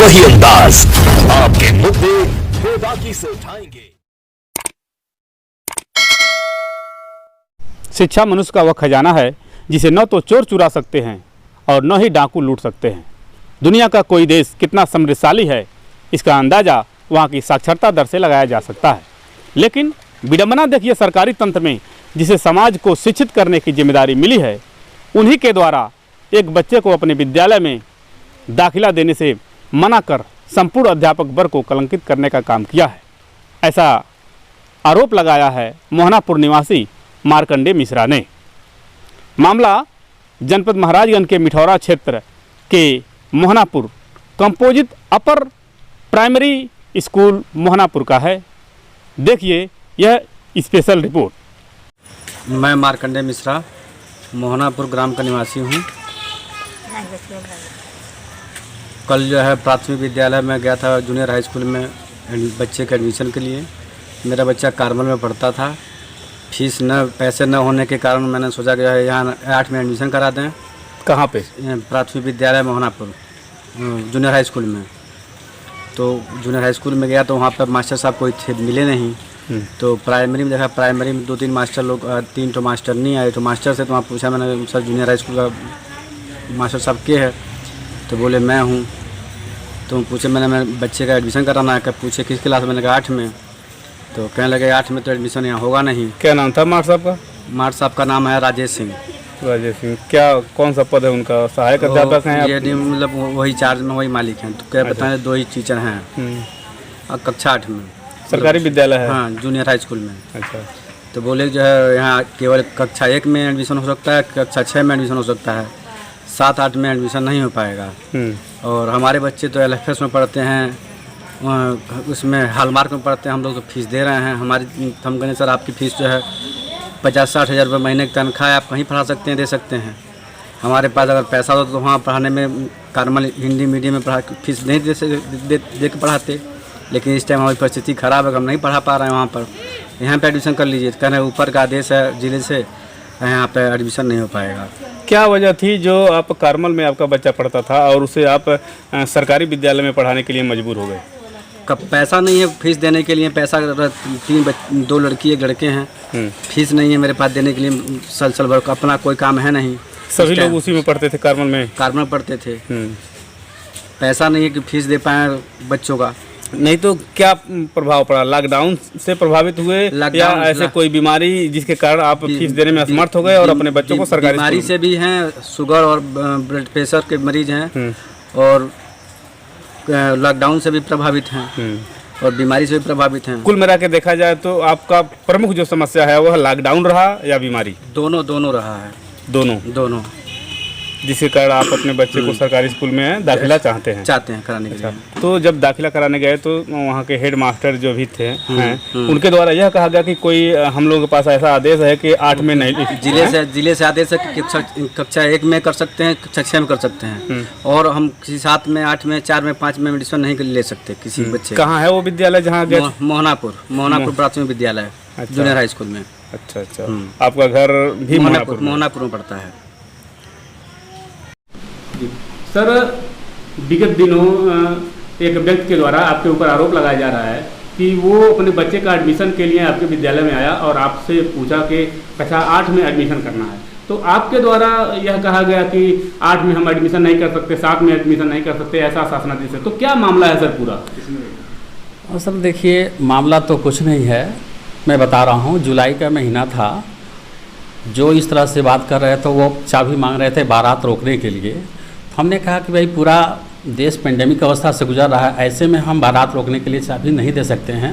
वही अंदाज, आपके मुद्दे बेबाकी से उठाएंगे। शिक्षा मनुष्य का वह खजाना है जिसे न तो चोर चुरा सकते हैं और न ही डाकू लूट सकते हैं। दुनिया का कोई देश कितना समृद्धशाली है, इसका अंदाज़ा वहाँ की साक्षरता दर से लगाया जा सकता है। लेकिन विडंबना देखिए, सरकारी तंत्र में जिसे समाज को शिक्षित करने की जिम्मेदारी मिली है, उन्हीं के द्वारा एक बच्चे को अपने विद्यालय में दाखिला देने से मना कर संपूर्ण अध्यापक वर्ग को कलंकित करने का काम किया है। ऐसा आरोप लगाया है मोहनापुर निवासी मार्कंडेय मिश्रा ने। मामला जनपद महाराजगंज के मिठौरा क्षेत्र के Mohanapur composite upper primary school Mohanapur का है। देखिए यह स्पेशल रिपोर्ट। मैं मार्कंडेय मिश्रा मोहनापुर ग्राम का निवासी हूँ। कल जो है प्राथमिक विद्यालय में गया था, जूनियर हाई स्कूल में बच्चे के एडमिशन के लिए। मेरा बच्चा कार्मल में पढ़ता था। पैसे न होने के कारण मैंने सोचा कि यहाँ 8 में एडमिशन करा दें। कहाँ पे? प्राथमिक विद्यालय मोहनापुर जूनियर हाई स्कूल में। तो जूनियर हाई स्कूल में गया तो वहाँ पर मास्टर साहब कोई थे, मिले नहीं। तो प्राइमरी में देखा, प्राइमरी में 2-3 मास्टर लोग, 3 तो मास्टर नहीं आए। तो मास्टर से तो वहाँ पूछा मैंने, सर जूनियर हाई स्कूल का मास्टर साहब के है? तो बोले मैं हूँ। तो पूछे मैं बच्चे का एडमिशन कराना है। पूछे किस क्लास में? मैंने कहा 8 में। तो कहने लगे 8 में तो एडमिशन यहाँ होगा नहीं। क्या नाम था मास्टर साहब का? मास्टर साहब का नाम है राजेश सिंह। राजेश सिंह, क्या कौन सा पद है उनका? सहायक अध्यापक हैं? ये मतलब वही चार्ज में वही मालिक हैं। तो क्या बताएं, 2 ही टीचर हैं। और कक्षा 8 में सरकारी विद्यालय है? हाँ, जूनियर हाई स्कूल में। अच्छा। तो बोले जो है यहाँ केवल कक्षा 1 में एडमिशन हो सकता है, कक्षा 6 में एडमिशन हो सकता है, 7-8 में एडमिशन नहीं हो पाएगा। और हमारे बच्चे तो LFS में पढ़ते हैं, उसमें हॉलमार्क में पढ़ते हैं। हम लोग तो फीस दे रहे हैं। हम कहने सर आपकी फ़ीस जो है 50-60 हज़ार रुपये महीने की तनख्वाह है, आप कहीं पढ़ा सकते हैं, दे सकते हैं। हमारे पास अगर पैसा हो तो वहाँ पढ़ाने में कार्मल हिंदी मीडियम में पढ़ा फीस नहीं दे के पढ़ाते। लेकिन इस टाइम हमारी परिस्थिति ख़राब है, हम नहीं पढ़ा पा रहे हैं वहाँ पर। यहाँ पे एडमिशन कर लीजिए। कह रहे ऊपर का आदेश है जिले से, यहाँ पे एडमिशन नहीं हो पाएगा। क्या वजह थी जो आप कार्मल में आपका बच्चा पढ़ता था और उसे आप सरकारी विद्यालय में पढ़ाने के लिए मजबूर हो गए? कब पैसा नहीं है फीस देने के लिए। पैसा 2 लड़की 1 लड़के हैं। फीस नहीं है मेरे पास देने के लिए। सल भर अपना कोई काम है नहीं। सभी लोग उसी में पढ़ते थे? कार्मल में पढ़ते थे। पैसा नहीं है कि फीस दे पाए बच्चों का। नहीं तो क्या प्रभाव पड़ा? लॉकडाउन से प्रभावित हुए या ऐसे कोई बीमारी जिसके कारण आप फीस देने में असमर्थ हो गए और अपने बच्चों को सरकारी? बीमारी से भी हैं, शुगर और ब्लड प्रेशर के मरीज हैं, और लॉकडाउन से भी प्रभावित हैं, और बीमारी से भी प्रभावित हैं। कुल मिला के देखा जाए तो आपका प्रमुख जो समस्या है वह लॉकडाउन रहा या बीमारी? दोनों रहा है। दोनों जिसके कारण आप अपने बच्चे को सरकारी स्कूल में दाखिला चाहते हैं कराने के लिए। तो जब दाखिला कराने गए तो वहाँ के हेड मास्टर जो भी थे उनके द्वारा यह कहा गया कि कोई हम लोगों के पास ऐसा आदेश है कि 8 में नहीं। जिले से आदेश है कि कक्षा 1 में कर सकते हैं, कक्षा 6 में कर सकते हैं, और हम किसी 7 में, 8 में, 4 में, 5 में एडमिशन नहीं ले सकते किसी बच्चे। कहाँ है वो विद्यालय जहाँ गए? मोहनापुर प्राथमिक विद्यालय जूनियर हाई स्कूल में। अच्छा। आपका घर भी मोहनापुर में पड़ता है। सर, विगत दिनों एक व्यक्ति के द्वारा आपके ऊपर आरोप लगाया जा रहा है कि वो अपने बच्चे का एडमिशन के लिए आपके विद्यालय में आया और आपसे पूछा कि कक्षा 8 में एडमिशन करना है। तो आपके द्वारा यह कहा गया कि 8 में हम एडमिशन नहीं कर सकते, 7 में एडमिशन नहीं कर सकते, ऐसा शासनादेश है। तो क्या मामला है सर पूरा? और सर देखिए, मामला तो कुछ नहीं है। मैं बता रहा हूँ, जुलाई का महीना था। जो इस तरह से बात कर रहे थे वो चाबी मांग रहे थे बारात रोकने के लिए। हमने कहा कि भाई पूरा देश पेंडेमिक अवस्था से गुजर रहा है, ऐसे में हम बारात रोकने के लिए चाबी नहीं दे सकते हैं।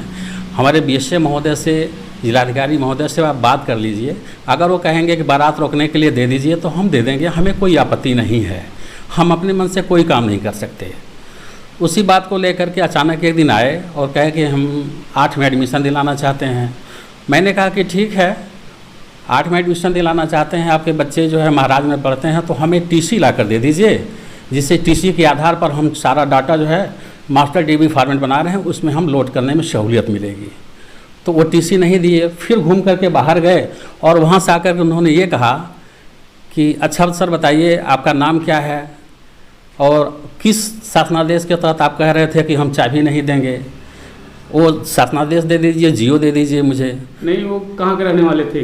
हमारे BSA महोदय से, जिलाधिकारी महोदय से आप बात कर लीजिए। अगर वो कहेंगे कि बारात रोकने के लिए दे दीजिए तो हम दे देंगे, हमें कोई आपत्ति नहीं है। हम अपने मन से कोई काम नहीं कर सकते। उसी बात को लेकर के अचानक एक दिन आए और कहे कि हम 8 में एडमिशन दिलाना चाहते हैं। मैंने कहा कि ठीक है, 8 में एडमिशन दिलाना चाहते हैं, आपके बच्चे जो है महाराज में पढ़ते हैं, तो हमें TC ला कर दे दीजिए, जिससे TC के आधार पर हम सारा डाटा जो है मास्टर DB फॉर्मेट बना रहे हैं उसमें हम लोड करने में सहूलियत मिलेगी। तो वो TC नहीं दिए। फिर घूम करके बाहर गए और वहाँ से आकर के उन्होंने ये कहा कि अच्छा सर बताइए आपका नाम क्या है और किस शासनादेश के तहत आप कह रहे थे कि हम चाबी नहीं देंगे? वो शासनादेश दे दीजिए, जियो दे दीजिए मुझे। नहीं, वो कहाँ के रहने वाले थे?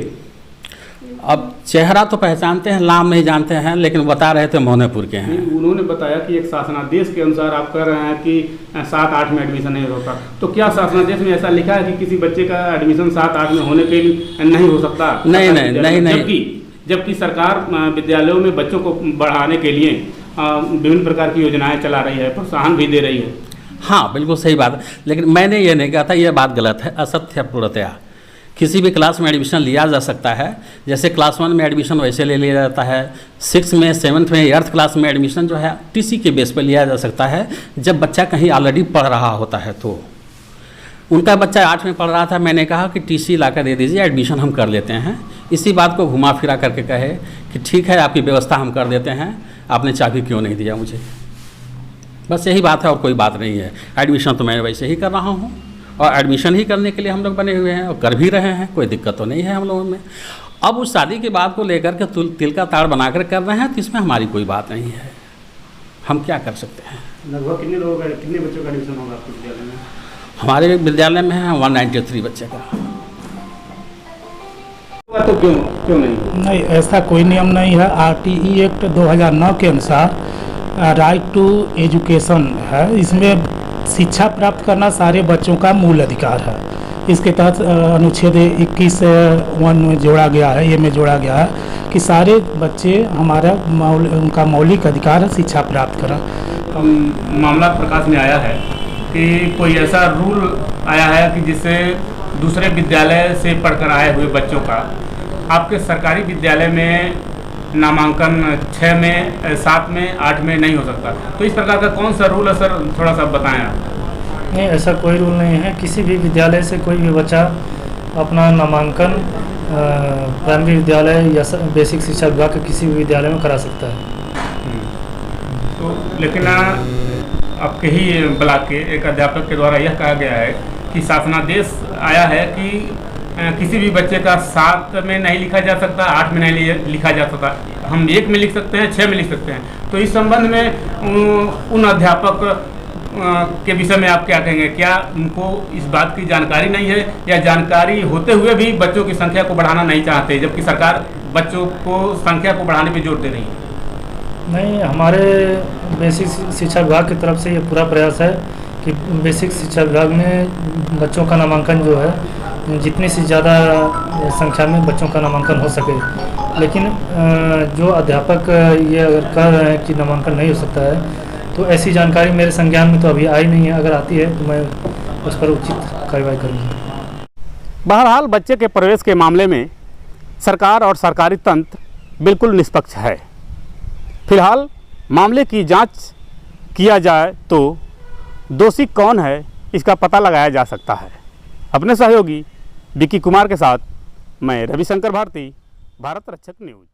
अब चेहरा तो पहचानते हैं, नाम नहीं जानते हैं, लेकिन बता रहे थे मोहनेपुर के हैं। उन्होंने बताया कि एक शासनादेश के अनुसार आप कह रहे हैं कि 7-8 में एडमिशन नहीं होता, तो क्या शासनादेश में ऐसा लिखा है कि किसी बच्चे का एडमिशन 7-8 में होने के लिए नहीं हो सकता? नहीं। जबकि सरकार विद्यालयों में बच्चों को बढ़ाने के लिए विभिन्न प्रकार की योजनाएं चला रही है, प्रोत्साहन भी दे रही है। हाँ, बिल्कुल सही बात है, लेकिन मैंने ये नहीं कहा था, ये बात गलत है, असत्य है पूर्णतया। किसी भी क्लास में एडमिशन लिया जा सकता है, जैसे क्लास 1 में एडमिशन वैसे ले लिया जाता है, 6 में, 7th में, 8th क्लास में एडमिशन जो है टीसी के बेस पर लिया जा सकता है, जब बच्चा कहीं ऑलरेडी पढ़ रहा होता है। तो उनका बच्चा 8 में पढ़ रहा था, मैंने कहा कि टीसी ला कर दे दीजिए, एडमिशन हम कर लेते हैं। इसी बात को घुमा फिरा करके कहे कि ठीक है, आपकी व्यवस्था हम कर देते हैं, आपने चाबी क्यों नहीं दिया मुझे? बस यही बात है और कोई बात नहीं है। एडमिशन तो मैं वैसे ही कर रहा हूँ, और एडमिशन ही करने के लिए हम लोग बने हुए हैं और कर भी रहे हैं, कोई दिक्कत तो नहीं है हम लोगों में। अब उस शादी की बात को लेकर के तिल का ताड़ बनाकर कर रहे हैं, तो इसमें हमारी कोई बात नहीं है, हम क्या कर सकते हैं। लगभग कितने बच्चों का एडमिशन होगा आपके विद्यालय में? हमारे विद्यालय में है 193 बच्चे का। तो क्यों नहीं? ऐसा कोई नियम नहीं है। RTE एक्ट 2009 के अनुसार राइट टू एजुकेशन है, इसमें शिक्षा प्राप्त करना सारे बच्चों का मूल अधिकार है। इसके तहत अनुच्छेद 21(1) में जोड़ा गया है, ये में जोड़ा गया है कि सारे बच्चे उनका मौलिक अधिकार है शिक्षा प्राप्त करना। मामला प्रकाश में आया है कि कोई ऐसा रूल आया है कि जिससे दूसरे विद्यालय से पढ़कर आए हुए बच्चों का आपके सरकारी विद्यालय में नामांकन 6 में, 7 में, 8 में नहीं हो सकता। तो इस प्रकार का कौन सा रूल है सर, थोड़ा सा बताएं आप। नहीं, ऐसा कोई रूल नहीं है। किसी भी विद्यालय से कोई भी बच्चा अपना नामांकन प्राइमरी विद्यालय या बेसिक शिक्षा विभाग के किसी भी विद्यालय में करा सकता है। तो लेकिन आपके ही ब्लॉक के एक अध्यापक के द्वारा यह कहा गया है कि शासनादेश आया है कि किसी भी बच्चे का 7 में नहीं लिखा जा सकता, 8 में नहीं लिखा जा सकता, हम 1 में लिख सकते हैं, 6 में लिख सकते हैं। तो इस संबंध में उन अध्यापक के विषय में आप क्या कहेंगे? क्या उनको इस बात की जानकारी नहीं है, या जानकारी होते हुए भी बच्चों की संख्या को बढ़ाना नहीं चाहते, जबकि सरकार बच्चों को संख्या को बढ़ाने पर जोर दे रही है? नहीं, हमारे बेसिक शिक्षा विभाग की तरफ से ये पूरा प्रयास है कि बेसिक शिक्षा विभाग में बच्चों का नामांकन जो है जितनी से ज़्यादा संख्या में बच्चों का नामांकन हो सके। लेकिन जो अध्यापक ये अगर कह रहे हैं कि नामांकन नहीं हो सकता है, तो ऐसी जानकारी मेरे संज्ञान में तो अभी आई नहीं है। अगर आती है तो मैं उस पर उचित कार्रवाई करूँगा। बहरहाल बच्चे के प्रवेश के मामले में सरकार और सरकारी तंत्र बिल्कुल निष्पक्ष है। फिलहाल मामले की जांच किया जाए तो दोषी कौन है इसका पता लगाया जा सकता है। अपने सहयोगी विक्की कुमार के साथ मैं रविशंकर भारती, भारत रक्षक न्यूज।